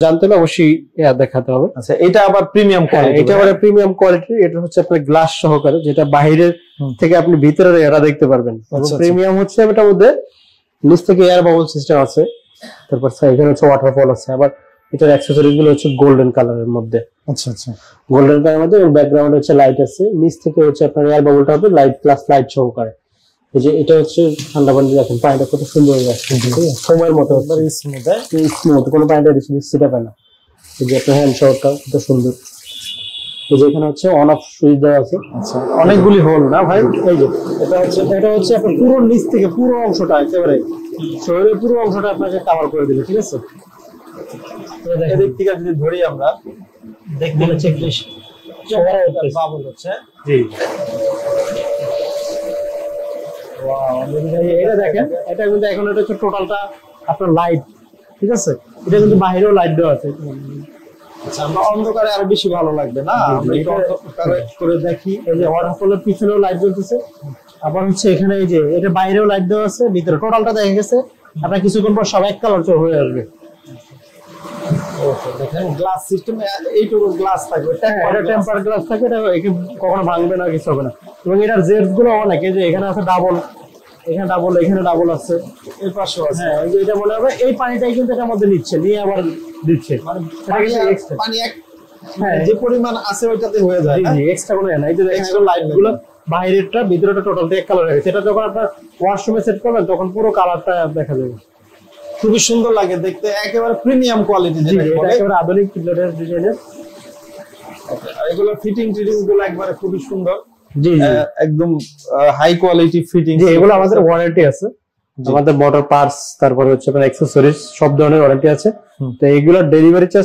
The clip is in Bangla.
জানতে হলে অবশ্যই দেখাতে হবে। আচ্ছা, এটা আবার প্রিমিয়াম কোয়ালিটি। এটা আবার প্রিমিয়াম কোয়ালিটি। এটা হচ্ছে আপনার গ্লাস সহকারে, যেটা বাইরের থেকে আপনি ভিতরের এরা দেখতে পারবেন। প্রিমিয়াম হচ্ছে এটার মধ্যে নিচ থেকে এয়ার বাবল সিস্টেম আছে, তারপর এখানে হচ্ছে ওয়াটারফল আছে। আবার এটার অ্যাকসেসরিজ গুলো হচ্ছে গোল্ডেন কালারের মধ্যে। আচ্ছা আচ্ছা, গোল্ডেন কালারের মধ্যে, এবং ব্যাকগ্রাউন্ডে হচ্ছে লাইট আছে। নিচ থেকে হচ্ছে আপনার এয়ার বাবলটা হবে লাইট প্লাস লাইট সহকারে। এই যে এটা হচ্ছে ঠান্ডা পানি, দেখেন পানিটা কত সুন্দর হয়ে যাচ্ছে, সময়ের মতো স্মুথ, কোনো পানিটা সিটা পায় না। এই যে আপনার হ্যান্ড শাওয়ারটা কত সুন্দর। এই যে এখানে হচ্ছে অন অফ সুইচ দেওয়া আছে। আচ্ছা, অনেকগুলি হোল না ভাই? এই যে এটা হচ্ছে আপনার পুরো নিচ থেকে পুরো অংশটা, একেবারে শরীরের পুরো অংশটা আপনাকে কভার করে দিবে, ঠিক আছে? এদিক থেকে যদি ধরি আমরা, দেখতে হচ্ছে বাবল হচ্ছে। জি, এটা দেখেন, এটা কিন্তু এখন এটা হচ্ছে টোটালটা আপনার লাইট, ঠিক আছে? এটা কিন্তু বাইরেও লাইট দেওয়া আছে। আচ্ছা, আমরা অন্ধকারে আরো বেশি ভালো লাগবে না? আমরা একটু অন্ধকারে করে দেখি। এই যে ওয়াটারফলের পিছনেও লাইট জ্বলতেছে, আবার হচ্ছে এখানে এই যে এটা বাইরেও লাইট দেওয়া আছে, ভিতরে টোটালটা দেখা গেছে। আপনার কিছুক্ষণ পর সব এক কালার হয়ে আসবে। দেখেন গ্লাস সিস্টেম, এইটুকু গ্লাস থাকবে, এটা টেম্পার গ্লাস থাকে, এটা কখনো ভাঙবে না, কিছু হবে না। এবং এটার জেডস গুলো অনেক, এই যে এখানে আছে ডাবল, এখানে ডাবল, এখানে ডাবল আছে, এই পাশেও আছে। হ্যাঁ, এই যে এটা মনে হবে এই পানিটাই কিন্তু এটার মধ্যে নিচ্ছে, নিয়ে আবার দিচ্ছে, মানে এক্সট্রা পানি যে পরিমাণ আছে ওইটাতে হয়ে যায়। জি, এক্সট্রা কোনো না। এই যে এক্সট্রা লাইট গুলো বাইরেরটা ভিতরেটা টোটাল এক কালার হয়ে গেছে। এটা যখন আপনার ওয়াশরুমে সেট করবেন তখন পুরো কালারটা দেখা যাবে। খুবই সুন্দর লাগে দেখতে, একেবারে প্রিমিয়াম কোয়ালিটি, যেটা একেবারে আধুনিক ডিজাইনের। এগুলো ফিটিং গুলো একবারে খুবই সুন্দর। জি, একদম হাই কোয়ালিটি ফিটিং। জি, এগুলো আমাদের ওয়ারেন্টি আছে, আমাদের মোটর পার্টস, তারপরে হচ্ছে আপনার অ্যাকসেসরিজ, সব ধরনের ওয়ারেন্টি আছে। তো এগুলোর ডেলিভারি চার্জ